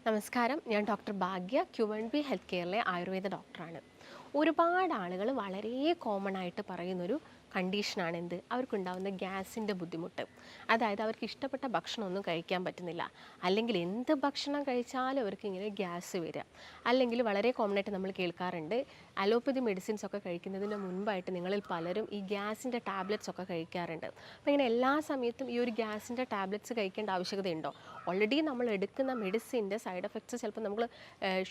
നമസ്കാരം, ഞാൻ ഡോക്ടർ ഭാഗ്യ, Q1B health കെയറിലെ Ayurveda ഡോക്ടറാണ്. ഒരുപാട് ആളുകൾ വളരെ കോമൺ ആയിട്ട് പറയുന്നൊരു കണ്ടീഷനാണ് എന്ത്, അവർക്കുണ്ടാകുന്ന ഗ്യാസിൻ്റെ ബുദ്ധിമുട്ട്. അതായത് അവർക്ക് ഇഷ്ടപ്പെട്ട ഭക്ഷണമൊന്നും കഴിക്കാൻ പറ്റുന്നില്ല, അല്ലെങ്കിൽ എന്ത് ഭക്ഷണം കഴിച്ചാലും അവർക്ക് ഇങ്ങനെ ഗ്യാസ് വരിക. അല്ലെങ്കിൽ വളരെ കോമൺ ആയിട്ട് നമ്മൾ കേൾക്കാറുണ്ട്, അലോപ്പതി മെഡിസിൻസ് ഒക്കെ കഴിക്കുന്നതിന് മുൻപായിട്ട് നിങ്ങളിൽ പലരും ഈ ഗ്യാസിൻ്റെ ടാബ്ലറ്റ്സ് ഒക്കെ കഴിക്കാറുണ്ട്. അപ്പോൾ ഇങ്ങനെ എല്ലാ സമയത്തും ഈ ഒരു ഗ്യാസിൻ്റെ ടാബ്ലറ്റ്സ് കഴിക്കേണ്ട ആവശ്യകതയുണ്ടോ? ഓൾറെഡി നമ്മൾ എടുക്കുന്ന മെഡിസിൻ്റെ സൈഡ് എഫക്ട്സ് ചിലപ്പോൾ നമ്മൾ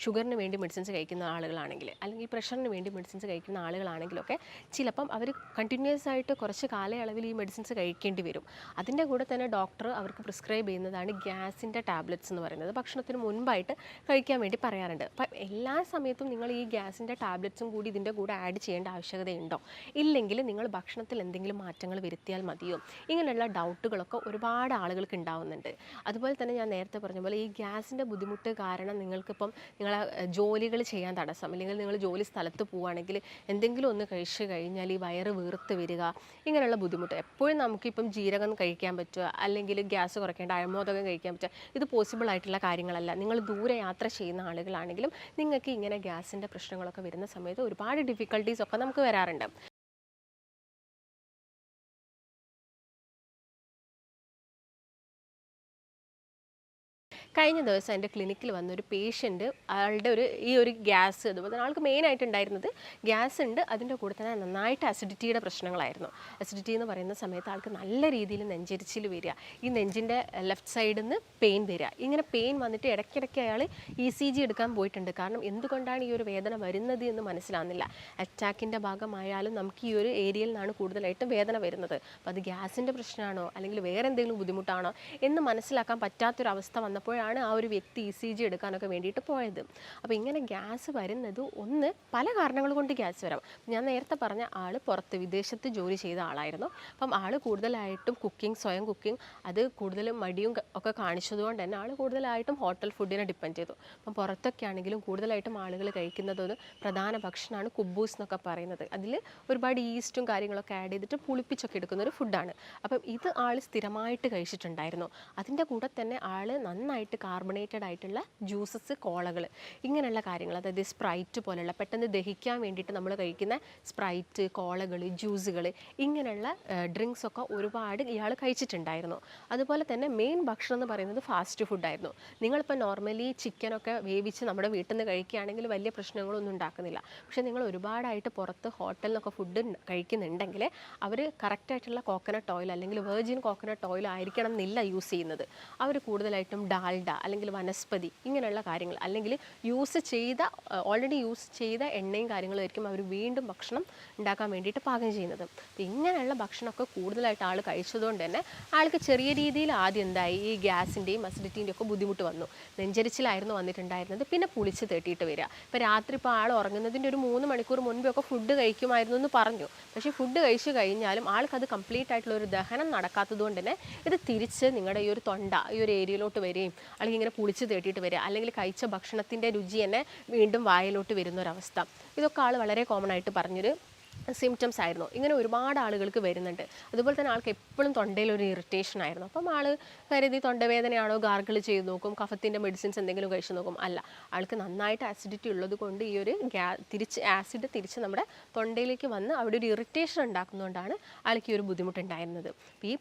ഷുഗറിന് വേണ്ടി മെഡിസിൻസ് കഴിക്കുന്ന ആളുകളാണെങ്കിൽ, അല്ലെങ്കിൽ പ്രഷറിന് വേണ്ടി മെഡിസിൻസ് കഴിക്കുന്ന ആളുകളാണെങ്കിലൊക്കെ ചിലപ്പം അവർ കണ്ടിന്യൂസ് ആയിട്ട് കുറച്ച് കാലയളവിൽ ഈ മെഡിസിൻസ് കഴിക്കേണ്ടി വരും. അതിൻ്റെ കൂടെ തന്നെ ഡോക്ടർ അവർക്ക് പ്രിസ്ക്രൈബ് ചെയ്യുന്നതാണ് ഗ്യാസിൻ്റെ ടാബ്ലറ്റ്സ് എന്ന് പറയുന്നത്. ഭക്ഷണത്തിന് മുൻപായിട്ട് കഴിക്കാൻ വേണ്ടി പറയാറുണ്ട്. അപ്പം എല്ലാ സമയത്തും നിങ്ങൾ ഈ ഗ്യാസിൻ്റെ ടാബ്ലറ്റ്സും കൂടി ഇതിൻ്റെ കൂടെ ആഡ് ചെയ്യേണ്ട ആവശ്യകതയുണ്ടോ? ഇല്ലെങ്കിൽ നിങ്ങൾ ഭക്ഷണത്തിൽ എന്തെങ്കിലും മാറ്റങ്ങൾ വരുത്തിയാൽ മതിയോ? ഇങ്ങനെയുള്ള ഡൗട്ടുകളൊക്കെ ഒരുപാട് ആളുകൾക്ക് ഉണ്ടാവുന്നുണ്ട്. അതുപോലെ തന്നെ ഞാൻ നേരത്തെ പറഞ്ഞ പോലെ ഈ ഗ്യാസിൻ്റെ ബുദ്ധിമുട്ട് കാരണം നിങ്ങൾക്കിപ്പം നിങ്ങളെ ജോലികൾ ചെയ്യാൻ തടസ്സം, അല്ലെങ്കിൽ നിങ്ങൾ ജോലി സ്ഥലത്ത് പോവുകയാണെങ്കിൽ എന്തെങ്കിലും ഒന്ന് കഴിച്ച് കഴിഞ്ഞാൽ ഈ വയറ് വീർത്ത് വരിക, ഇങ്ങനെയുള്ള ബുദ്ധിമുട്ട്. എപ്പോഴും നമുക്കിപ്പം ജീരകം കഴിക്കാൻ പറ്റുക, അല്ലെങ്കിൽ ഗ്യാസ് കുറയ്ക്കേണ്ട അയമോദകം കഴിക്കാൻ പറ്റുക, ഇത് പോസിബിൾ ആയിട്ടുള്ള കാര്യങ്ങളല്ല. നിങ്ങൾ ദൂരെ യാത്ര ചെയ്യുന്ന ആളുകളാണെങ്കിലും നിങ്ങൾക്ക് ഇങ്ങനെ ഗ്യാസിൻ്റെ പ്രശ്നങ്ങളൊക്കെ വരുന്ന സമയത്ത് ഒരുപാട് ഡിഫിക്കൽട്ടീസ് ഒക്കെ നമുക്ക് വരാറുണ്ട്. കഴിഞ്ഞ ദിവസം എൻ്റെ ക്ലിനിക്കിൽ വന്നൊരു പേഷ്യൻറ്റ്, ആളുടെ ഈ ഒരു ഗ്യാസ്, അതുപോലെ തന്നെ ആൾക്ക് മെയിനായിട്ട് ഉണ്ടായിരുന്നത് ഗ്യാസ് ഉണ്ട്, അതിൻ്റെ കൂടെ തന്നെ നന്നായിട്ട് അസിഡിറ്റിയുടെ പ്രശ്നങ്ങളായിരുന്നു. അസിഡിറ്റി എന്ന് പറയുന്ന സമയത്ത് ആൾക്ക് നല്ല രീതിയിൽ നെഞ്ചരിച്ചിൽ വരിക, ഈ നെഞ്ചിൻ്റെ ലെഫ്റ്റ് സൈഡിൽ നിന്ന് പെയിൻ വരിക. ഇങ്ങനെ പെയിൻ വന്നിട്ട് ഇടയ്ക്കിടയ്ക്ക് അയാൾ ECG എടുക്കാൻ പോയിട്ടുണ്ട്. കാരണം എന്തുകൊണ്ടാണ് ഈ ഒരു വേദന വരുന്നത് എന്ന് മനസ്സിലാകുന്നില്ല. അറ്റാക്കിൻ്റെ ഭാഗമായാലും നമുക്ക് ഈ ഒരു ഏരിയയിൽ നിന്നാണ് കൂടുതലായിട്ടും വേദന വരുന്നത്. അപ്പോൾ അത് ഗ്യാസിൻ്റെ പ്രശ്നമാണോ അല്ലെങ്കിൽ വേറെ എന്തെങ്കിലും ബുദ്ധിമുട്ടാണോ എന്ന് മനസ്സിലാക്കാൻ പറ്റാത്തൊരവസ്ഥ വന്നപ്പോഴാണ് ആ ഒരു വ്യക്തി ECG എടുക്കാനൊക്കെ വേണ്ടിയിട്ട് പോയത്. അപ്പോൾ ഇങ്ങനെ ഗ്യാസ് വരുന്നത് പല കാരണങ്ങൾ കൊണ്ട് ഗ്യാസ് വരാം. ഞാൻ നേരത്തെ പറഞ്ഞ ആൾ പുറത്ത് വിദേശത്ത് ജോലി ചെയ്ത ആളായിരുന്നു. അപ്പം ആൾ കൂടുതലായിട്ടും സ്വയം കുക്കിംഗ് അത് കൂടുതലും മടിയും ഒക്കെ കാണിച്ചതുകൊണ്ട് തന്നെ ആൾ കൂടുതലായിട്ടും ഹോട്ടൽ ഫുഡിനെ ഡിപ്പെൻഡ് ചെയ്തു. അപ്പം പുറത്തൊക്കെ ആണെങ്കിലും കൂടുതലായിട്ടും ആളുകൾ കഴിക്കുന്നത് ഒരു പ്രധാന ഭക്ഷണമാണ് കുബൂസ് എന്നൊക്കെ പറയുന്നത്. അതിൽ ഒരുപാട് ഈസ്റ്റും കാര്യങ്ങളൊക്കെ ആഡ് ചെയ്തിട്ട് പുളിപ്പിച്ചൊക്കെ എടുക്കുന്ന ഒരു ഫുഡാണ്. അപ്പം ഇത് ആൾ സ്ഥിരമായിട്ട് കഴിച്ചിട്ടുണ്ടായിരുന്നു. അതിൻ്റെ കൂടെ തന്നെ ആൾ നന്നായിട്ട് കാർബണേറ്റഡ് ആയിട്ടുള്ള ജ്യൂസസ്, കോളകൾ, ഇങ്ങനെയുള്ള കാര്യങ്ങൾ, അതായത് സ്പ്രൈറ്റ് പോലെയുള്ള പെട്ടെന്ന് ദഹിക്കാൻ വേണ്ടിയിട്ട് നമ്മൾ കഴിക്കുന്ന സ്പ്രൈറ്റ്, കോളകൾ, ജ്യൂസുകൾ, ഇങ്ങനെയുള്ള ഡ്രിങ്ക്സ് ഒക്കെ ഒരുപാട് ഇയാൾ കഴിച്ചിട്ടുണ്ടായിരുന്നു. അതുപോലെ തന്നെ മെയിൻ ഭക്ഷണം എന്ന് പറയുന്നത് ഫാസ്റ്റ് ഫുഡായിരുന്നു. നിങ്ങളിപ്പോൾ നോർമലി ചിക്കനൊക്കെ വേവിച്ച് നമ്മുടെ വീട്ടിൽ നിന്ന് കഴിക്കുകയാണെങ്കിൽ വലിയ പ്രശ്നങ്ങളൊന്നും ഉണ്ടാക്കുന്നില്ല. പക്ഷേ നിങ്ങൾ ഒരുപാടായിട്ട് പുറത്ത് ഹോട്ടലിനൊക്കെ ഫുഡ് കഴിക്കുന്നുണ്ടെങ്കിൽ അവർ കറക്റ്റായിട്ടുള്ള കോക്കനട്ട് ഓയിൽ അല്ലെങ്കിൽ വെർജിൻ കോക്കനട്ട് ഓയിൽ ആയിരിക്കണം എന്നില്ല യൂസ് ചെയ്യുന്നത്. അവർ കൂടുതലായിട്ടും ഡാൽഡ അല്ലെങ്കിൽ വനസ്പതി ഇങ്ങനെയുള്ള കാര്യങ്ങൾ, അല്ലെങ്കിൽ ഓൾറെഡി യൂസ് ചെയ്ത എണ്ണയും കാര്യങ്ങളുമായിരിക്കും അവർ വീണ്ടും ഭക്ഷണം ഉണ്ടാക്കാൻ വേണ്ടിയിട്ട് പാകം ചെയ്യുന്നത്. ഇങ്ങനെയുള്ള ഭക്ഷണമൊക്കെ കൂടുതലായിട്ട് ആൾ കഴിച്ചതുകൊണ്ട് തന്നെ ആൾക്ക് ചെറിയ രീതിയിൽ ആദ്യം എന്തായി, ഈ ഗ്യാസിൻ്റെയും അസിഡിറ്റിൻ്റെയും ഒക്കെ ബുദ്ധിമുട്ട് വന്നു. നെഞ്ചരിച്ചിലായിരുന്നു വന്നിട്ടുണ്ടായിരുന്നത്. പിന്നെ പുളിച്ച് തട്ടിയിട്ട് വരിക. ഇപ്പോൾ രാത്രി ഇപ്പോൾ ആൾ ഉറങ്ങുന്നതിൻ്റെ ഒരു 3 മണിക്കൂർ മുൻപേ ഒക്കെ ഫുഡ് കഴിക്കുമായിരുന്നു എന്ന് പറഞ്ഞു. പക്ഷേ ഫുഡ് കഴിച്ചു കഴിഞ്ഞാലും ആൾക്കത് കംപ്ലീറ്റ് ആയിട്ടുള്ള ഒരു ദഹനം നടക്കാത്തത് കൊണ്ട് തന്നെ ഇത് തിരിച്ച് നിങ്ങളുടെ ഈ ഒരു തൊണ്ട, ഈ ഒരു ഏരിയയിലോട്ട് വരികയും അല്ലെങ്കിൽ ഇങ്ങനെ പുളിച്ച് തേട്ടിയിട്ട് വരിക, അല്ലെങ്കിൽ കഴിച്ച ഭക്ഷണത്തിൻ്റെ രുചി തന്നെ വീണ്ടും വായിലോട്ട് വരുന്നൊരവസ്ഥ, ഇതൊക്കെ ആൾ വളരെ കോമൺ ആയിട്ട് പറഞ്ഞൊരു സിംറ്റംസ് ആയിരുന്നു. ഇങ്ങനെ ഒരുപാട് ആളുകൾക്ക് വരുന്നുണ്ട്. അതുപോലെ തന്നെ ആൾക്ക് എപ്പോഴും തൊണ്ടയിലൊരു ഇറിറ്റേഷൻ ആയിരുന്നു. അപ്പം ആൾ കരുതി തൊണ്ടവേദനയാണോ, ഗാർഗിൾ ചെയ്ത് നോക്കും, കഫത്തിൻ്റെ മെഡിസിൻസ് എന്തെങ്കിലും കഴിച്ച് നോക്കും. അല്ല, ആൾക്ക് നന്നായിട്ട് ആസിഡിറ്റി ഉള്ളത് കൊണ്ട് ഈ ഒരു ആസിഡ് തിരിച്ച് നമ്മുടെ തൊണ്ടയിലേക്ക് വന്ന് അവിടെ ഒരു ഇറിറ്റേഷൻ ഉണ്ടാക്കുന്നതുകൊണ്ടാണ് ആൾക്ക് ഈ ഒരു ബുദ്ധിമുട്ടുണ്ടായിരുന്നത്. ഈ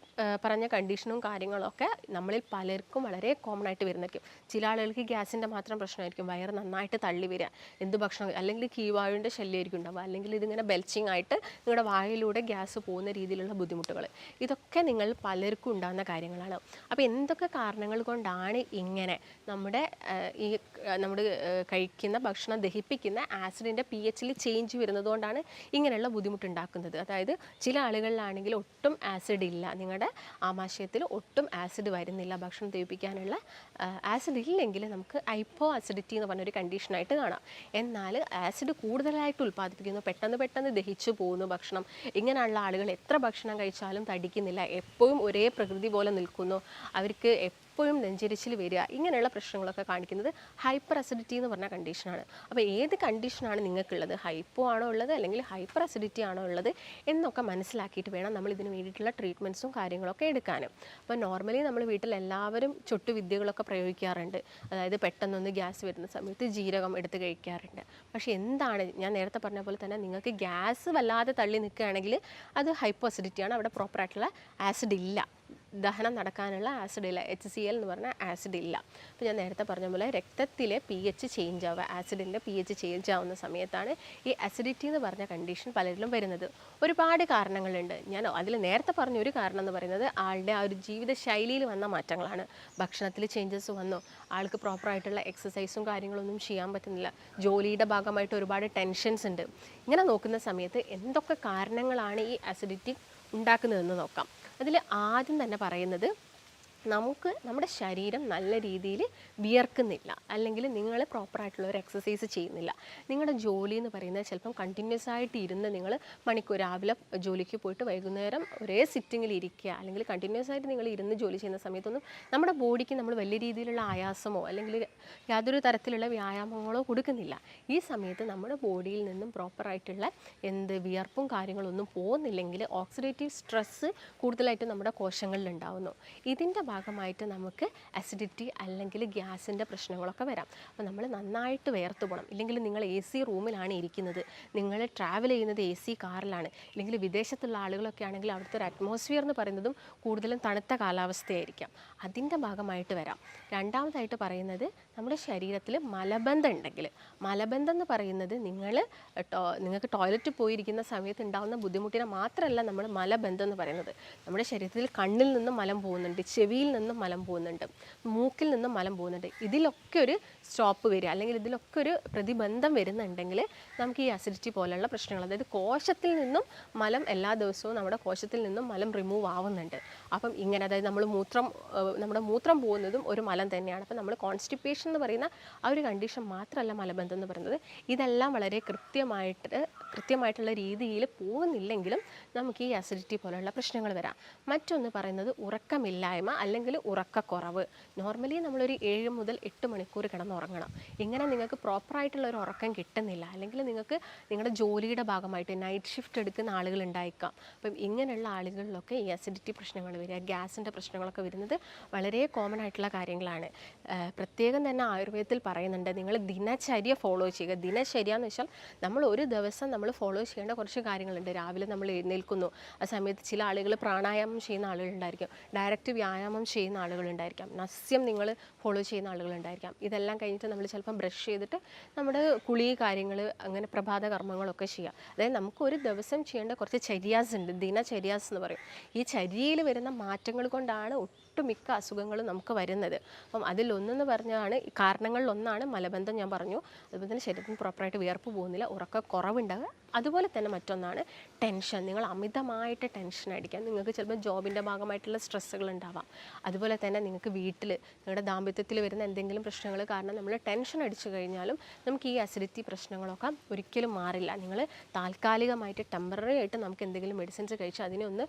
പറഞ്ഞ കണ്ടീഷനും കാര്യങ്ങളൊക്കെ നമ്മളിൽ പലർക്കും വളരെ കോമൺ ആയിട്ട് വരുന്നതായിരിക്കും. ചില ആളുകൾക്ക് ഗ്യാസിൻ്റെ മാത്രം പ്രശ്നമായിരിക്കും, വയറ് നന്നായിട്ട് തള്ളി വരിക, എന്ത് ഭക്ഷണം, അല്ലെങ്കിൽ കീവാഴുവിൻ്റെ ശല്യമായിരിക്കും ഉണ്ടാവുക, അല്ലെങ്കിൽ ഇതിങ്ങനെ ബെൽച്ചിങ് ആയിട്ട് നിങ്ങളുടെ വായിലൂടെ ഗ്യാസ് പോകുന്ന രീതിയിലുള്ള ബുദ്ധിമുട്ടുകൾ, ഇതൊക്കെ നിങ്ങൾ പലർക്കും ഉണ്ടാകുന്ന കാര്യങ്ങളാണ്. അപ്പോൾ എന്തൊക്കെ കാരണങ്ങൾ കൊണ്ടാണ് ഇങ്ങനെ നമ്മുടെ കഴിക്കുന്ന ഭക്ഷണം ദഹിപ്പിക്കുന്ന ആസിഡിൻ്റെ pH ചേഞ്ച് വരുന്നത് കൊണ്ടാണ് ഇങ്ങനെയുള്ള ബുദ്ധിമുട്ടുണ്ടാക്കുന്നത്. അതായത് ചില ആളുകളിലാണെങ്കിൽ ഒട്ടും ആസിഡ് ഇല്ല, നിങ്ങളുടെ ആമാശയത്തിൽ ഒട്ടും ആസിഡ് വരുന്നില്ല, ഭക്ഷണം ദഹിപ്പിക്കാനുള്ള ആസിഡ് ഇല്ലെങ്കിൽ നമുക്ക് ഹൈപ്പോ അസിഡിറ്റി എന്ന് പറഞ്ഞൊരു കണ്ടീഷനായിട്ട് കാണാം. എന്നാൽ ആസിഡ് കൂടുതലായിട്ട് ഉൽപ്പാദിപ്പിക്കുന്നു, പെട്ടെന്ന് ദഹിച്ചു പോകുന്നു ഭക്ഷണം, ഇങ്ങനെയുള്ള ആളുകൾ എത്ര ഭക്ഷണം കഴിച്ചാലും തടിക്കുന്നില്ല, എപ്പോഴും ഒരേ പ്രകൃതി പോലെ നിൽക്കുന്നു, അവർക്ക് എപ്പോഴും നെഞ്ചരിച്ചിൽ വരിക, ഇങ്ങനെയുള്ള പ്രശ്നങ്ങളൊക്കെ കാണിക്കുന്നത് ഹൈപ്പർ അസിഡിറ്റി എന്ന് പറഞ്ഞ കണ്ടീഷനാണ്. അപ്പോൾ ഏത് കണ്ടീഷനാണ് നിങ്ങൾക്കുള്ളത്, ഹൈപ്പോ ആണോ ഉള്ളത് അല്ലെങ്കിൽ ഹൈപ്പർ അസിഡിറ്റി ആണോ ഉള്ളത് എന്നൊക്കെ മനസ്സിലാക്കിയിട്ട് വേണം നമ്മൾ ഇതിന് വേണ്ടിയിട്ടുള്ള ട്രീറ്റ്മെൻറ്റ്സും കാര്യങ്ങളൊക്കെ എടുക്കാനും. അപ്പോൾ നോർമലി നമ്മൾ വീട്ടിൽ എല്ലാവരും ചുട്ടുവിദ്യകളൊക്കെ പ്രയോഗിക്കാറുണ്ട്. അതായത് പെട്ടെന്നൊന്ന് ഗ്യാസ് വരുന്ന സമയത്ത് ജീരകം എടുത്ത് കഴിക്കാറുണ്ട്. പക്ഷേ എന്താണ്, ഞാൻ നേരത്തെ പറഞ്ഞ പോലെ തന്നെ നിങ്ങൾക്ക് ഗ്യാസ് വല്ലാതെ തള്ളി നിൽക്കുകയാണെങ്കിൽ അത് ഹൈപ്പോ അസിഡിറ്റിയാണ്. അവിടെ പ്രോപ്പറായിട്ടുള്ള ആസിഡ് ഇല്ല, ദഹനം നടക്കാനുള്ള ആസിഡ് ഇല്ല, HCl എന്ന് പറഞ്ഞാൽ ആസിഡ് ഇല്ല. അപ്പോൾ ഞാൻ നേരത്തെ പറഞ്ഞ പോലെ രക്തത്തിലെ pH ചേഞ്ച് ആവുക, ആസിഡിൻ്റെ pH ചേഞ്ച് ആവുന്ന സമയത്താണ് ഈ അസിഡിറ്റി എന്ന് പറഞ്ഞ കണ്ടീഷൻ പലരിലും വരുന്നത്. ഒരുപാട് കാരണങ്ങളുണ്ട്. ഞാൻ അതിൽ നേരത്തെ പറഞ്ഞ ഒരു കാരണം എന്ന് പറയുന്നത് ആളുടെ ആ ഒരു ജീവിത ശൈലിയിൽ വന്ന മാറ്റങ്ങളാണ്. ഭക്ഷണത്തിൽ ചേഞ്ചസ് വന്നു, ആൾക്ക് പ്രോപ്പറായിട്ടുള്ള എക്സസൈസും കാര്യങ്ങളൊന്നും ചെയ്യാൻ പറ്റുന്നില്ല, ജോലിയുടെ ഭാഗമായിട്ട് ഒരുപാട് ടെൻഷൻസ് ഉണ്ട്. ഇങ്ങനെ നോക്കുന്ന സമയത്ത് എന്തൊക്കെ കാരണങ്ങളാണ് ഈ അസിഡിറ്റി ഉണ്ടാക്കുന്നതെന്ന് നോക്കാം. അതിൽ ആദ്യം തന്നെ പറയുന്നത്, നമ്മുടെ ശരീരം നല്ല രീതിയിൽ വിയർക്കുന്നില്ല, അല്ലെങ്കിൽ നിങ്ങൾ പ്രോപ്പറായിട്ടുള്ള ഒരു എക്സസൈസ് ചെയ്യുന്നില്ല. നിങ്ങളുടെ ജോലി എന്ന് പറയുന്നത് ചിലപ്പം കണ്ടിന്യൂസ് ആയിട്ട് ഇരുന്ന് നിങ്ങൾ മണിക്കൂർ രാവിലെ ജോലിക്ക് പോയിട്ട് വൈകുന്നേരം ഒരേ സിറ്റിങ്ങിൽ ഇരിക്കുക, അല്ലെങ്കിൽ കണ്ടിന്യൂസ് ആയിട്ട് നിങ്ങൾ ഇരുന്ന് ജോലി ചെയ്യുന്ന സമയത്തൊന്നും നമ്മുടെ ബോഡിക്ക് നമ്മൾ വലിയ രീതിയിലുള്ള ആയാസമോ അല്ലെങ്കിൽ യാതൊരു തരത്തിലുള്ള വ്യായാമങ്ങളോ കൊടുക്കുന്നില്ല. ഈ സമയത്ത് നമ്മുടെ ബോഡിയിൽ നിന്നും പ്രോപ്പറായിട്ടുള്ള വിയർപ്പും കാര്യങ്ങളൊന്നും പോകുന്നില്ലെങ്കിൽ ഓക്സിഡേറ്റീവ് സ്ട്രെസ്സ് കൂടുതലായിട്ട് നമ്മുടെ കോശങ്ങളിൽ ഉണ്ടാകുന്നു. ഇതിൻ്റെ ഭാഗമായിട്ട് നമുക്ക് അസിഡിറ്റി അല്ലെങ്കിൽ ഗ്യാസിൻ്റെ പ്രശ്നങ്ങളൊക്കെ വരാം. അപ്പോൾ നമ്മൾ നന്നായിട്ട് വേർത്ത് പോകണം. ഇല്ലെങ്കിൽ നിങ്ങൾ AC റൂമിലാണ് ഇരിക്കുന്നത്, നിങ്ങൾ ട്രാവൽ ചെയ്യുന്നത് AC കാറിലാണ്, ഇല്ലെങ്കിൽ വിദേശത്തുള്ള ആളുകളൊക്കെ ആണെങ്കിൽ അവിടുത്തെ ഒരു അറ്റ്മോസ്ഫിയർ എന്ന് പറയുന്നതും കൂടുതലും തണുത്ത കാലാവസ്ഥയായിരിക്കാം, അതിൻ്റെ ഭാഗമായിട്ട് വരാം. രണ്ടാമതായിട്ട് പറയുന്നത്, നമ്മുടെ ശരീരത്തിൽ മലബന്ധം ഉണ്ടെങ്കിൽ, മലബന്ധം എന്ന് പറയുന്നത് നിങ്ങൾക്ക് ടോയ്ലറ്റ് പോയിരിക്കുന്ന സമയത്ത് ഉണ്ടാകുന്ന ബുദ്ധിമുട്ടിനെ മാത്രമല്ല നമ്മൾ മലബന്ധം എന്ന് പറയുന്നത്. നമ്മുടെ ശരീരത്തിൽ കണ്ണിൽ നിന്നും മലം പോകുന്നുണ്ട്, ചെവിയിൽ നിന്നും മലം പോകുന്നുണ്ട്, മൂക്കിൽ നിന്നും മലം പോകുന്നുണ്ട്. ഇതിലൊക്കെ ഒരു സ്റ്റോപ്പ് വരിക അല്ലെങ്കിൽ ഇതിലൊക്കെ ഒരു പ്രതിബന്ധം വരുന്നുണ്ടെങ്കിൽ നമുക്ക് ഈ അസിഡിറ്റി പോലെയുള്ള പ്രശ്നങ്ങൾ, അതായത് കോശത്തിൽ നിന്നും മലം എല്ലാ ദിവസവും നമ്മുടെ കോശത്തിൽ നിന്നും മലം റിമൂവ് ആവുന്നുണ്ട്. അപ്പം ഇങ്ങനെ, അതായത് നമ്മുടെ മൂത്രം പോകുന്നതും ഒരു മലം തന്നെയാണ്. അപ്പം നമ്മൾ കോൺസ്റ്റിപ്പേഷൻ എന്ന് പറയുന്ന ആ ഒരു കണ്ടീഷൻ മാത്രമല്ല മലബന്ധം എന്ന് പറയുന്നത്. ഇതെല്ലാം വളരെ കൃത്യമായിട്ടുള്ള രീതിയിൽ പോകുന്നില്ലെങ്കിലും നമുക്ക് ഈ അസിഡിറ്റി പോലെയുള്ള പ്രശ്നങ്ങൾ വരാം. മറ്റൊന്ന് പറയുന്നത് ഉറക്കമില്ലായ്മ അല്ലെങ്കിൽ ഉറക്കക്കുറവ്. നോർമലി നമ്മളൊരു 7 മുതൽ 8 മണിക്കൂർ കിടന്നുറങ്ങണം. ഇങ്ങനെ നിങ്ങൾക്ക് പ്രോപ്പറായിട്ടുള്ള ഒരു ഉറക്കം കിട്ടുന്നില്ല, അല്ലെങ്കിൽ നിങ്ങൾക്ക് നിങ്ങളുടെ ജോലിയുടെ ഭാഗമായിട്ട് നൈറ്റ് ഷിഫ്റ്റ് എടുക്കുന്ന ആളുകൾ ഉണ്ടായേക്കാം. അപ്പം ഇങ്ങനെയുള്ള ആളുകളിലൊക്കെ ഈ അസിഡിറ്റി പ്രശ്നങ്ങൾ വരിക, ഗ്യാസിൻ്റെ പ്രശ്നങ്ങളൊക്കെ വരുന്നത് വളരെ കോമൺ ആയിട്ടുള്ള കാര്യങ്ങളാണ്. പ്രത്യേകം തന്നെ ആയുർവേദത്തിൽ പറയുന്നുണ്ട്, നിങ്ങൾ ദിനചര്യ ഫോളോ ചെയ്യുക. ദിനചര്യ എന്ന് വെച്ചാൽ നമ്മൾ ഒരു ദിവസം നമ്മൾ ഫോളോ ചെയ്യേണ്ട കുറച്ച് കാര്യങ്ങളുണ്ട്. രാവിലെ നമ്മൾ എഴുന്നേൽക്കുന്നു, ആ സമയത്ത് ചില ആളുകൾ പ്രാണായാമം ചെയ്യുന്ന ആളുകളുണ്ടായിരിക്കും, ഡയറക്റ്റ് വ്യായാമം ചെയ്യുന്ന ആളുകളുണ്ടായിരിക്കാം, നസ്യം നിങ്ങൾ ഫോളോ ചെയ്യുന്ന ആളുകളുണ്ടായിരിക്കാം. ഇതെല്ലാം കഴിഞ്ഞിട്ട് നമ്മൾ ചിലപ്പം ബ്രഷ് ചെയ്തിട്ട് നമ്മുടെ കുളി കാര്യങ്ങൾ, അങ്ങനെ പ്രഭാത കർമ്മങ്ങളൊക്കെ ചെയ്യുക. അതായത് നമുക്ക് ഒരു ദിവസം ചെയ്യേണ്ട കുറച്ച് ചര്യാസ് ഉണ്ട്, ദിനചര്യാസ് എന്ന് പറയും. ഈ ചര്യയിൽ വരുന്ന മാറ്റങ്ങൾ കൊണ്ടാണ് ഒട്ടുമിക്ക അസുഖങ്ങളും നമുക്ക് വരുന്നത്. അപ്പം അതിലൊന്നെന്ന് പറഞ്ഞാണ്, കാരണങ്ങളിലൊന്നാണ് മലബന്ധം ഞാൻ പറഞ്ഞു. അതുപോലെ തന്നെ ശരീരത്തിന് പ്രോപ്പറായിട്ട് വിയർപ്പ് പോകുന്നില്ല, ഉറക്കക്കുറവുണ്ടാകുക. അതുപോലെ തന്നെ മറ്റൊന്നാണ് ടെൻഷൻ. നിങ്ങൾ അമിതമായിട്ട് ടെൻഷൻ അടിക്കുക, നിങ്ങൾക്ക് ചിലപ്പോൾ ജോബിൻ്റെ ഭാഗമായിട്ടുള്ള സ്ട്രെസ്സുകൾ ഉണ്ടാവാം. അതുപോലെ തന്നെ നിങ്ങൾക്ക് വീട്ടിൽ നിങ്ങളുടെ ദാമ്പത്യത്തിൽ വരുന്ന എന്തെങ്കിലും പ്രശ്നങ്ങൾ കാരണം നമ്മൾ ടെൻഷൻ അടിച്ചു കഴിഞ്ഞാലും നമുക്ക് ഈ അസിഡിറ്റി പ്രശ്നങ്ങളൊക്കെ ഒരിക്കലും മാറില്ല. നിങ്ങൾ താൽക്കാലികമായിട്ട് ടെമ്പററി ആയിട്ട് നമുക്ക് എന്തെങ്കിലും മെഡിസിൻസ് കഴിച്ച് അതിനെ ഒന്ന്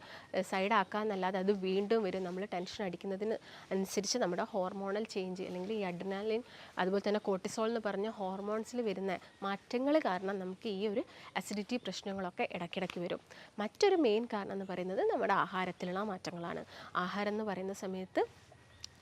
സൈഡാക്കാമെന്നല്ലാതെ അത് വീണ്ടും വരും. നമ്മൾ ടെൻഷൻ അടിക്കുന്നതിന് അനുസരിച്ച് നമ്മുടെ ഹോർമോണൽ ചേഞ്ച്, അല്ലെങ്കിൽ ഈ അഡ്രിനാലിൻ അതുപോലെ തന്നെ കോർട്ടിസോൾ എന്ന് പറഞ്ഞ ഹോർമോൺസിൽ വരുന്ന മാറ്റങ്ങൾ കാരണം നമുക്ക് ഈ ഒരു അസിഡിറ്റി പ്രശ്നങ്ങളൊക്കെ ഇടയ്ക്കിടയ്ക്ക് വരും. മറ്റൊരു മെയിൻ കാരണം എന്ന് പറയുന്നത് നമ്മുടെ ആഹാരത്തിലുള്ള മാറ്റങ്ങളാണ്. ആഹാരം എന്ന് പറയുന്ന സമയത്ത്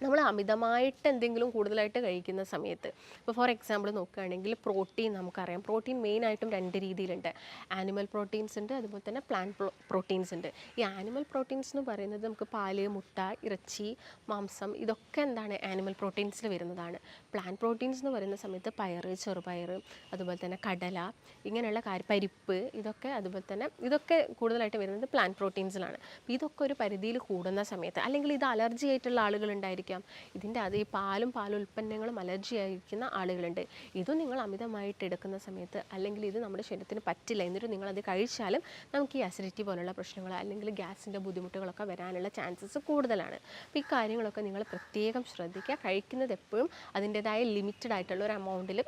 നമ്മൾ അമിതമായിട്ട് എന്തെങ്കിലും കൂടുതലായിട്ട് കഴിക്കുന്ന സമയത്ത്, ഇപ്പോൾ ഫോർ എക്സാമ്പിൾ നോക്കുകയാണെങ്കിൽ പ്രോട്ടീൻ നമുക്കറിയാം. പ്രോട്ടീൻ മെയിനായിട്ടും 2 രീതിയിലുണ്ട്. ആനിമൽ പ്രോട്ടീൻസ് ഉണ്ട്, അതുപോലെ തന്നെ പ്ലാന്റ് പ്രോട്ടീൻസ് ഉണ്ട്. ഈ ആനിമൽ പ്രോട്ടീൻസ് എന്ന് പറയുന്നത് നമുക്ക് പാല്, മുട്ട, ഇറച്ചി, മാംസം, ഇതൊക്കെ എന്താണ് ആനിമൽ പ്രോട്ടീൻസിൽ വരുന്നതാണ്. പ്ലാന്റ് പ്രോട്ടീൻസ് എന്ന് പറയുന്ന സമയത്ത് പയർ, ചെറുപയർ, അതുപോലെ തന്നെ കടല, ഇങ്ങനെയുള്ള പരിപ്പ്, ഇതൊക്കെ കൂടുതലായിട്ട് വരുന്നത് പ്ലാന്റ് പ്രോട്ടീൻസിലാണ്. അപ്പോൾ ഇതൊക്കെ ഒരു പരിധിയിൽ കൂടുന്ന സമയത്ത്, അല്ലെങ്കിൽ ഇത് അലർജി ആയിട്ടുള്ള ആളുകളുണ്ടായിരിക്കും, ഈ പാലും ഉൽപ്പന്നങ്ങളും അലർജി ആയിരിക്കുന്ന ആളുകളുണ്ട്. ഇതും നിങ്ങൾ അമിതമായിട്ട് എടുക്കുന്ന സമയത്ത്, അല്ലെങ്കിൽ ഇത് നമ്മുടെ ശരീരത്തിന് പറ്റില്ല എന്നിട്ട് നിങ്ങളത് കഴിച്ചാലും നമുക്ക് ഈ അസിഡിറ്റി പോലുള്ള പ്രശ്നങ്ങൾ അല്ലെങ്കിൽ ഗ്യാസിൻ്റെ ബുദ്ധിമുട്ടുകളൊക്കെ വരാനുള്ള ചാൻസസ് കൂടുതലാണ്. അപ്പോൾ ഈ കാര്യങ്ങളൊക്കെ നിങ്ങൾ പ്രത്യേകം ശ്രദ്ധിക്കുക. കഴിക്കുന്നത് എപ്പോഴും അതിൻ്റേതായ ലിമിറ്റഡ് ആയിട്ടുള്ള ഒരു എമൗണ്ടിൽ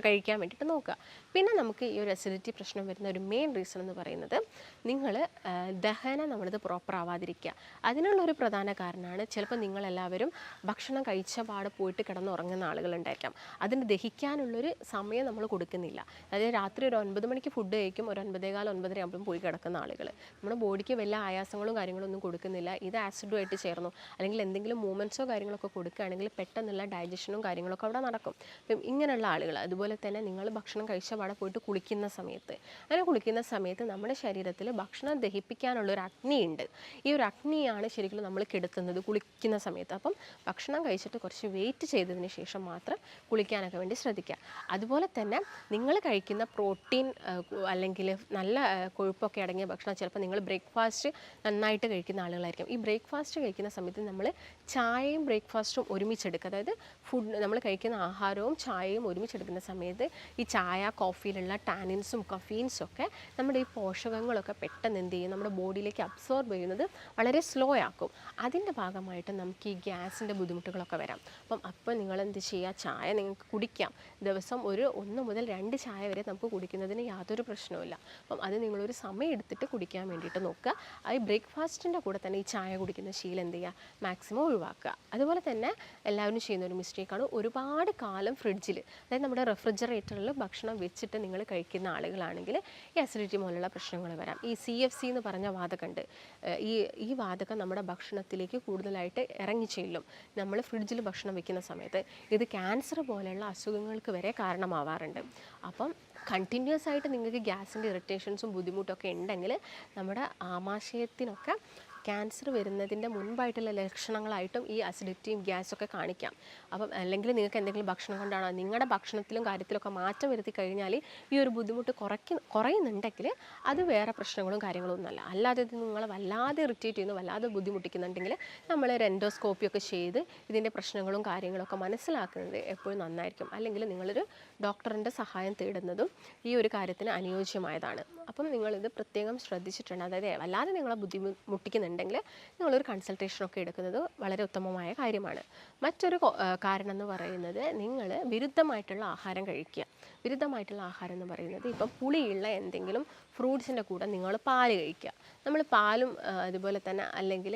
കഴിക്കാൻ വേണ്ടിയിട്ട് നോക്കുക. പിന്നെ നമുക്ക് ഈ ഒരു അസിഡിറ്റി പ്രശ്നം വരുന്ന ഒരു മെയിൻ റീസൺ എന്ന് പറയുന്നത് നിങ്ങൾ ദഹനം നമ്മളത് പ്രോപ്പർ ആവാതിരിക്കുക. അതിനുള്ളൊരു പ്രധാന കാരണമാണ് ചിലപ്പോൾ നിങ്ങളെല്ലാവരും ഭക്ഷണം കഴിച്ച പാടെ പോയിട്ട് കിടന്നുറങ്ങുന്ന ആളുകളുണ്ടായിരിക്കാം. അതിന് ദഹിക്കാനുള്ളൊരു സമയം നമ്മൾ കൊടുക്കുന്നില്ല. അതായത് രാത്രി ഒരു 9 മണിക്ക് ഫുഡ് കഴിക്കും, ഒരു 9:15 9:30 ആകുമ്പോഴും പോയി കിടക്കുന്ന ആളുകൾ. നമ്മുടെ ബോഡിക്ക് വലിയ ആയാസങ്ങളും കാര്യങ്ങളും ഒന്നും കൊടുക്കുന്നില്ല. ഇത് ആസിഡുമായിട്ട് ചേർന്നു അല്ലെങ്കിൽ എന്തെങ്കിലും മൂവ്മെൻറ്റ്സോ കാര്യങ്ങളൊക്കെ കൊടുക്കുകയാണെങ്കിൽ പെട്ടെന്നുള്ള ഡൈജഷനും കാര്യങ്ങളൊക്കെ അവിടെ നടക്കും. അപ്പം ഇങ്ങനെയുള്ള ആളുകൾ, അതുപോലെ തന്നെ നിങ്ങൾ ഭക്ഷണം കഴിച്ച പാടെ പോയിട്ട് കുളിക്കുന്ന സമയത്ത്, അങ്ങനെ കുളിക്കുന്ന സമയത്ത് നമ്മുടെ ശരീരത്തിൽ ഭക്ഷണം ദഹിപ്പിക്കാനുള്ളൊരു അഗ്നിയുണ്ട്. ഈ ഒരു അഗ്നിയാണ് ശരിക്കും നമ്മൾ കെടുത്തുന്നത് കുളിക്കുന്ന സമയത്ത്. അപ്പം ഭക്ഷണം കഴിച്ചിട്ട് കുറച്ച് വെയിറ്റ് ചെയ്തതിന് ശേഷം മാത്രം കുളിക്കാനൊക്കെ വേണ്ടി ശ്രദ്ധിക്കുക. അതുപോലെ തന്നെ നിങ്ങൾ കഴിക്കുന്ന പ്രോട്ടീൻ അല്ലെങ്കിൽ നല്ല കൊഴുപ്പൊക്കെ അടങ്ങിയ ഭക്ഷണം, ചിലപ്പോൾ നിങ്ങൾ ബ്രേക്ക്ഫാസ്റ്റ് നന്നായിട്ട് കഴിക്കുന്ന ആളുകളായിരിക്കും. ഈ ബ്രേക്ക്ഫാസ്റ്റ് കഴിക്കുന്ന സമയത്ത് നമ്മൾ ചായയും ബ്രേക്ക്ഫാസ്റ്റും ഒരുമിച്ചെടുക്കുക. അതായത് ഫുഡ് നമ്മൾ കഴിക്കുന്ന ആഹാരവും ചായയും ഒരുമിച്ചെടുക്കുന്ന സമയത്ത് ഈ ചായ കോഫിയിലുള്ള ടാനിൻസും കഫീൻസും ഒക്കെ നമ്മുടെ ഈ പോഷകങ്ങളൊക്കെ പെട്ടെന്ന് എന്ത് ചെയ്യും, നമ്മുടെ ബോഡിയിലേക്ക് അബ്സോർബ് ചെയ്യുന്നത് വളരെ സ്ലോ ആക്കും. അതിൻ്റെ ഭാഗമായിട്ട് നമുക്ക് ഈ ഗ്യാസിൻ്റെ ബുദ്ധിമുട്ടുകളൊക്കെ വരാം. അപ്പം നിങ്ങൾ എന്ത് ചെയ്യുക, ചായ നിങ്ങൾക്ക് കുടിക്കാം. ദിവസം ഒരു 1 മുതൽ 2 ചായ വരെ നമുക്ക് കുടിക്കുന്നതിന് യാതൊരു പ്രശ്നവുമില്ല. അപ്പം അത് നിങ്ങളൊരു സമയം എടുത്തിട്ട് കുടിക്കാൻ വേണ്ടിയിട്ട് നോക്കുക. ഈ ബ്രേക്ക്ഫാസ്റ്റിൻ്റെ കൂടെ തന്നെ ഈ ചായ കുടിക്കുന്ന ശീലം എന്ത് ചെയ്യുക, മാക്സിമം ഒഴിവാക്കുക. അതുപോലെ തന്നെ എല്ലാവരും ചെയ്യുന്ന ഒരു മിസ്റ്റേക്കാണ് ഒരുപാട് കാലം ഫ്രിഡ്ജിൽ, അതായത് നമ്മുടെ റെഫ്രിജറേറ്ററിൽ ഭക്ഷണം വെച്ചിട്ട് നിങ്ങൾ കഴിക്കുന്ന ആളുകളാണെങ്കിൽ ഈ അസിഡിറ്റി പോലുള്ള പ്രശ്നങ്ങൾ വരാം. ഈ CFC എന്ന് പറഞ്ഞ വാതകമുണ്ട്. ഈ വാതകം നമ്മുടെ ഭക്ഷണത്തിലേക്ക് കൂടുതലായിട്ട് ഇറങ്ങി ചെല്ലും നമ്മൾ ഫ്രിഡ്ജിൽ ഭക്ഷണം വെക്കുന്ന സമയത്ത്. ഇത് ക്യാൻസർ പോലെയുള്ള അസുഖങ്ങൾക്ക് വരെ കാരണമാവാറുണ്ട്. അപ്പം കണ്ടിന്യൂസ് ആയിട്ട് നിങ്ങൾക്ക് ഗ്യാസിൻ്റെ ഇറിറ്റേഷൻസും ബുദ്ധിമുട്ടൊക്കെ ഉണ്ടെങ്കിൽ നമ്മുടെ ആമാശയത്തിനൊക്കെ ക്യാൻസർ വരുന്നതിൻ്റെ മുൻപായിട്ടുള്ള ലക്ഷണങ്ങളായിട്ടും ഈ അസിഡിറ്റിയും ഗ്യാസൊക്കെ കാണിക്കാം. അപ്പം അല്ലെങ്കിൽ നിങ്ങൾക്ക് എന്തെങ്കിലും ഭക്ഷണം കൊണ്ടാണോ, നിങ്ങളുടെ ഭക്ഷണത്തിലും കാര്യത്തിലൊക്കെ മാറ്റം വരുത്തി കഴിഞ്ഞാൽ ഈ ഒരു ബുദ്ധിമുട്ട് കുറയുന്നുണ്ടെങ്കിൽ അത് വേറെ പ്രശ്നങ്ങളും കാര്യങ്ങളും ഒന്നുമല്ല. അല്ലാതെ ഇത് നിങ്ങളെ വല്ലാതെ ഇറിറ്റേറ്റ് ചെയ്യുന്നു, വല്ലാതെ ബുദ്ധിമുട്ടിക്കുന്നുണ്ടെങ്കിൽ നമ്മളൊരു എൻഡോസ്കോപ്പിയൊക്കെ ചെയ്ത് ഇതിൻ്റെ പ്രശ്നങ്ങളും കാര്യങ്ങളൊക്കെ മനസ്സിലാക്കുന്നത് എപ്പോഴും നന്നായിരിക്കും. അല്ലെങ്കിൽ നിങ്ങളൊരു ഡോക്ടറിൻ്റെ സഹായം തേടുന്നതും ഈ ഒരു കാര്യത്തിന് അനുയോജ്യമായതാണ്. അപ്പം നിങ്ങളിത് പ്രത്യേകം ശ്രദ്ധിച്ചിട്ടുണ്ട്. അതായത് വല്ലാതെ നിങ്ങളെ ബുദ്ധിമുട്ടിക്കുന്നുണ്ടെങ്കിൽ നിങ്ങളൊരു കൺസൾട്ടേഷനൊക്കെ എടുക്കുന്നത് വളരെ ഉത്തമമായ കാര്യമാണ്. മറ്റൊരു കാരണം എന്ന് പറയുന്നത് നിങ്ങൾ വിരുദ്ധമായിട്ടുള്ള ആഹാരം കഴിക്കുക. വിരുദ്ധമായിട്ടുള്ള ആഹാരം എന്ന് പറയുന്നത് ഇപ്പം പുളിയുള്ള എന്തെങ്കിലും ഫ്രൂട്ട്സിൻ്റെ കൂടെ നിങ്ങൾ പാല് കഴിക്കുക. നമ്മൾ പാലും അതുപോലെ തന്നെ അല്ലെങ്കിൽ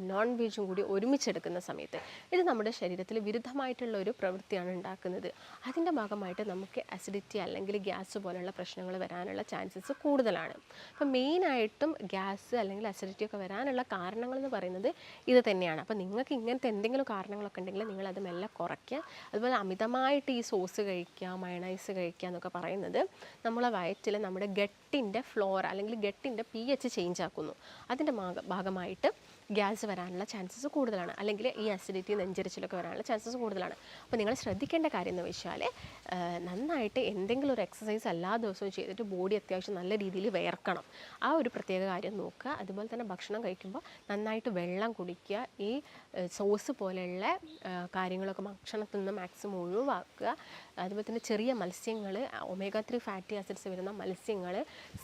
നോൺ വെജും കൂടി ഒരുമിച്ചെടുക്കുന്ന സമയത്ത് ഇത് നമ്മുടെ ശരീരത്തിൽ വിരുദ്ധമായിട്ടുള്ള ഒരു പ്രവൃത്തിയാണ് ഉണ്ടാക്കുന്നത്. അതിൻ്റെ ഭാഗമായിട്ട് നമുക്ക് അസിഡിറ്റി അല്ലെങ്കിൽ ഗ്യാസ് പോലുള്ള പ്രശ്നങ്ങൾ വരാനുള്ള ചാൻസസ് കൂടുതലാണ്. അപ്പം മെയിനായിട്ടും ഗ്യാസ് അല്ലെങ്കിൽ അസിഡിറ്റി ഒക്കെ വരാനുള്ള കാരണങ്ങളെന്ന് പറയുന്നത് ഇത് തന്നെയാണ്. അപ്പം നിങ്ങൾക്ക് ഇങ്ങനത്തെ എന്തെങ്കിലും കാരണങ്ങളൊക്കെ ഉണ്ടെങ്കിൽ നിങ്ങളത് മെല്ലെ കുറയ്ക്കുക. അതുപോലെ അമിതമായിട്ട് ഈ സോസ് കഴിക്കുക, മയണൈസ് കഴിക്കുക എന്നൊക്കെ പറയുന്നത് നമ്മളെ വയറ്റിൽ നമ്മുടെ ഗട്ടിൻ്റെ ഫ്ലോറ അല്ലെങ്കിൽ ഗട്ടിൻ്റെ pH ചേഞ്ച് ആക്കുന്നു. അതിൻ്റെ ഭാഗമായിട്ട് ഗ്യാസ് വരാനുള്ള ചാൻസസ് കൂടുതലാണ്, അല്ലെങ്കിൽ ഈ അസിഡിറ്റി നെഞ്ചരിച്ചിലൊക്കെ വരാനുള്ള ചാൻസസ് കൂടുതലാണ്. അപ്പോൾ നിങ്ങൾ ശ്രദ്ധിക്കേണ്ട കാര്യം എന്ന് വെച്ചാൽ നന്നായിട്ട് എന്തെങ്കിലും ഒരു എക്സസൈസ് എല്ലാ ദിവസവും ചെയ്തിട്ട് ബോഡി അത്യാവശ്യം നല്ല രീതിയിൽ വിയർക്കണം. ആ ഒരു പ്രത്യേക കാര്യം നോക്കുക. അതുപോലെ തന്നെ ഭക്ഷണം കഴിക്കുമ്പോൾ നന്നായിട്ട് വെള്ളം കുടിക്കുക. ഈ സോസ് പോലെയുള്ള കാര്യങ്ങളൊക്കെ ഭക്ഷണത്തിൽ നിന്ന് മാക്സിമം ഒഴിവാക്കുക. അതുപോലെ തന്നെ ചെറിയ മത്സ്യങ്ങൾ, omega-3 ഫാറ്റി ആസിഡ്സ് വരുന്ന മത്സ്യങ്ങൾ,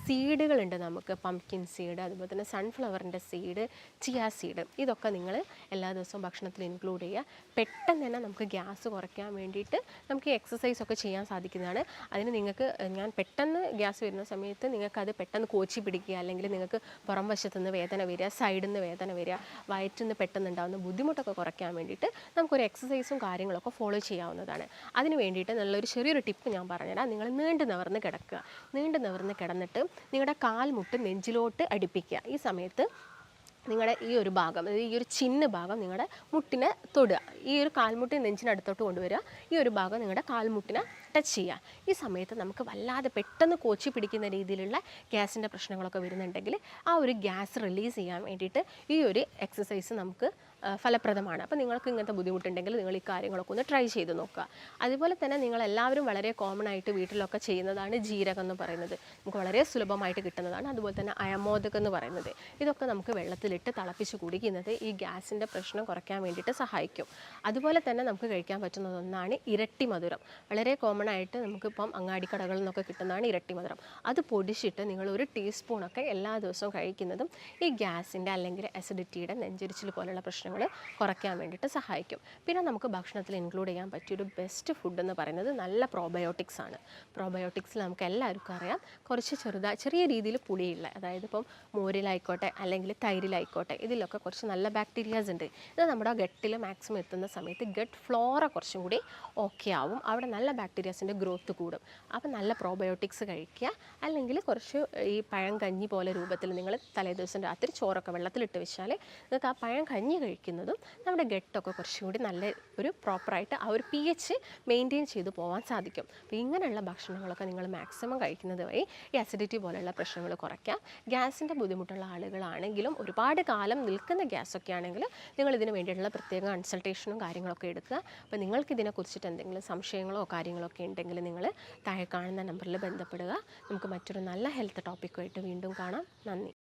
സീഡുകളുണ്ട് നമുക്ക്, പംകിൻ സീഡ്, അതുപോലെ തന്നെ സൺഫ്ലവറിൻ്റെ സീഡ്, ചിയ സീഡ്, ഇതൊക്കെ നിങ്ങൾ എല്ലാ ദിവസവും ഭക്ഷണത്തിൽ ഇൻക്ലൂഡ് ചെയ്യുക. പെട്ടെന്ന് തന്നെ നമുക്ക് ഗ്യാസ് കുറയ്ക്കാൻ വേണ്ടിയിട്ട് നമുക്ക് എക്സസൈസ് ഒക്കെ ചെയ്യാൻ സാധിക്കുന്നതാണ്. അതിന് നിങ്ങൾക്ക് ഞാൻ പെട്ടെന്ന് ഗ്യാസ് വരുന്ന സമയത്ത് നിങ്ങൾക്കത് പെട്ടെന്ന് കോച്ചി പിടിക്കുക, അല്ലെങ്കിൽ നിങ്ങൾക്ക് പുറം വശത്തു നിന്ന് വേദന വരിക, സൈഡിൽ നിന്ന് വേദന വരിക, വയറ്റിൽ നിന്ന് പെട്ടെന്ന് ഉണ്ടാകുന്ന ബുദ്ധിമുട്ടൊക്കെ കുറയ്ക്കാൻ വേണ്ടിയിട്ട് നമുക്കൊരു എക്സസൈസും കാര്യങ്ങളൊക്കെ ഫോളോ ചെയ്യാവുന്നതാണ്. അതിന് വേണ്ടിയിട്ട് നല്ലൊരു ചെറിയൊരു ടിപ്പ് ഞാൻ പറഞ്ഞുതരാം. നിങ്ങൾ നീണ്ടു നിവർന്ന് കിടക്കുക. നീണ്ടു നിവർന്ന് കിടന്നിട്ട് നിങ്ങളുടെ കാൽമുട്ട് നെഞ്ചിലോട്ട് അടുപ്പിക്കുക. ഈ സമയത്ത് നിങ്ങളുടെ ഈ ഒരു ഭാഗം, അതായത് ഈ ഒരു ചിന്ന ഭാഗം നിങ്ങളുടെ മുട്ടിനെ തൊടുക. ഈ ഒരു കാൽമുട്ടി നെഞ്ചിനടുത്തോട്ട് കൊണ്ടുവരിക. ഈ ഒരു ഭാഗം നിങ്ങളുടെ കാൽമുട്ടിനെ ടച്ച് ചെയ്യുക. ഈ സമയത്ത് നമുക്ക് വല്ലാതെ പെട്ടെന്ന് കോച്ചി പിടിക്കുന്ന രീതിയിലുള്ള ഗ്യാസിൻ്റെ പ്രശ്നങ്ങളൊക്കെ വരുന്നുണ്ടെങ്കിൽ ആ ഒരു ഗ്യാസ് റിലീസ് ചെയ്യാൻ വേണ്ടിയിട്ട് ഈ ഒരു എക്സസൈസ് നമുക്ക് ഫലപ്രദമാണ്. അപ്പോൾ നിങ്ങൾക്ക് ഇങ്ങനത്തെ ബുദ്ധിമുട്ടുണ്ടെങ്കിൽ നിങ്ങൾ ഈ കാര്യങ്ങളൊക്കെ ഒന്ന് ട്രൈ ചെയ്ത് നോക്കുക. അതുപോലെ തന്നെ നിങ്ങളെല്ലാവരും വളരെ കോമൺ ആയിട്ട് വീട്ടിലൊക്കെ ചെയ്യുന്നതാണ് ജീരകം എന്ന് പറയുന്നത്. നമുക്ക് വളരെ സുലഭമായിട്ട് കിട്ടുന്നതാണ്. അതുപോലെ തന്നെ അയമോദകം എന്ന് പറയുന്നത്, ഇതൊക്കെ നമുക്ക് വെള്ളത്തിലിട്ട് തിളപ്പിച്ച് കുടിക്കുന്നത് ഈ ഗ്യാസിൻ്റെ പ്രശ്നം കുറയ്ക്കാൻ വേണ്ടിയിട്ട് സഹായിക്കും. അതുപോലെ തന്നെ നമുക്ക് കഴിക്കാൻ പറ്റുന്ന ഒന്നാണ് ഇരട്ടി മധുരം. വളരെ കോമൺ ആയിട്ട് നമുക്കിപ്പം അങ്ങാടിക്കടകളിൽ നിന്നൊക്കെ കിട്ടുന്നതാണ് ഇരട്ടി മധുരം. അത് പൊടിച്ചിട്ട് നിങ്ങൾ ഒരു ടീസ്പൂണൊക്കെ എല്ലാ ദിവസവും കഴിക്കുന്നതും ഈ ഗ്യാസിൻ്റെ അല്ലെങ്കിൽ അസിഡിറ്റിയുടെ നെഞ്ചരിച്ചിൽ പോലുള്ള പ്രശ്നം പ്രശ്നങ്ങൾ കുറയ്ക്കാൻ വേണ്ടിയിട്ട് സഹായിക്കും. പിന്നെ നമുക്ക് ഭക്ഷണത്തിൽ ഇൻക്ലൂഡ് ചെയ്യാൻ പറ്റിയൊരു ബെസ്റ്റ് ഫുഡ് എന്ന് പറയുന്നത് നല്ല പ്രോബയോട്ടിക്സ് ആണ്. പ്രോബയോട്ടിക്സിൽ നമുക്ക് എല്ലാവർക്കും അറിയാം കുറച്ച് ചെറിയ രീതിയിൽ പുളിയുള്ള, അതായത് ഇപ്പം മോരിലായിക്കോട്ടെ അല്ലെങ്കിൽ തൈരിലായിക്കോട്ടെ, ഇതിലൊക്കെ കുറച്ച് നല്ല ബാക്ടീരിയാസ് ഉണ്ട്. ഇത് നമ്മുടെ ഗട്ടിൽ മാക്സിമം എത്തുന്ന സമയത്ത് ഗട്ട് ഫ്ലോറ കുറച്ചും കൂടി ഓക്കെ ആവും, അവിടെ നല്ല ബാക്ടീരിയാസിൻ്റെ ഗ്രോത്ത് കൂടും. അപ്പോൾ നല്ല പ്രോബയോട്ടിക്സ് കഴിക്കുക. അല്ലെങ്കിൽ കുറച്ച് ഈ പഴം കഞ്ഞി പോലെ രൂപത്തിൽ നിങ്ങൾ തലേദിവസം രാത്രി ചോറൊക്കെ വെള്ളത്തിലിട്ട് വെച്ചാൽ നിങ്ങൾക്ക് ആ പഴം കഞ്ഞി കഴിക്കുന്നതും നമ്മുടെ ഗട്ടൊക്കെ കുറച്ചും കൂടി നല്ല ഒരു പ്രോപ്പറായിട്ട് ആ ഒരു pH മെയിൻറ്റെയിൻ ചെയ്ത് പോകാൻ സാധിക്കും. അപ്പോൾ ഇങ്ങനെയുള്ള ഭക്ഷണങ്ങളൊക്കെ നിങ്ങൾ മാക്സിമം കഴിക്കുന്നത് വഴി ഈ അസിഡിറ്റി പോലെയുള്ള പ്രശ്നങ്ങൾ കുറയ്ക്കാം. ഗ്യാസിൻ്റെ ബുദ്ധിമുട്ടുള്ള ആളുകളാണെങ്കിലും ഒരുപാട് കാലം നിൽക്കുന്ന ഗ്യാസൊക്കെ ആണെങ്കിൽ നിങ്ങൾ ഇതിന് വേണ്ടിയിട്ടുള്ള പ്രത്യേക കൺസൾട്ടേഷനും കാര്യങ്ങളൊക്കെ എടുക്കുക. അപ്പോൾ നിങ്ങൾക്ക് ഇതിനെക്കുറിച്ചിട്ട് എന്തെങ്കിലും സംശയങ്ങളോ കാര്യങ്ങളൊക്കെ ഉണ്ടെങ്കിൽ നിങ്ങൾ താഴെ കാണുന്ന നമ്പറിൽ ബന്ധപ്പെടുക. നമുക്ക് മറ്റൊരു നല്ല ഹെൽത്ത് ടോപ്പിക്കുമായിട്ട് വീണ്ടും കാണാം. നന്ദി.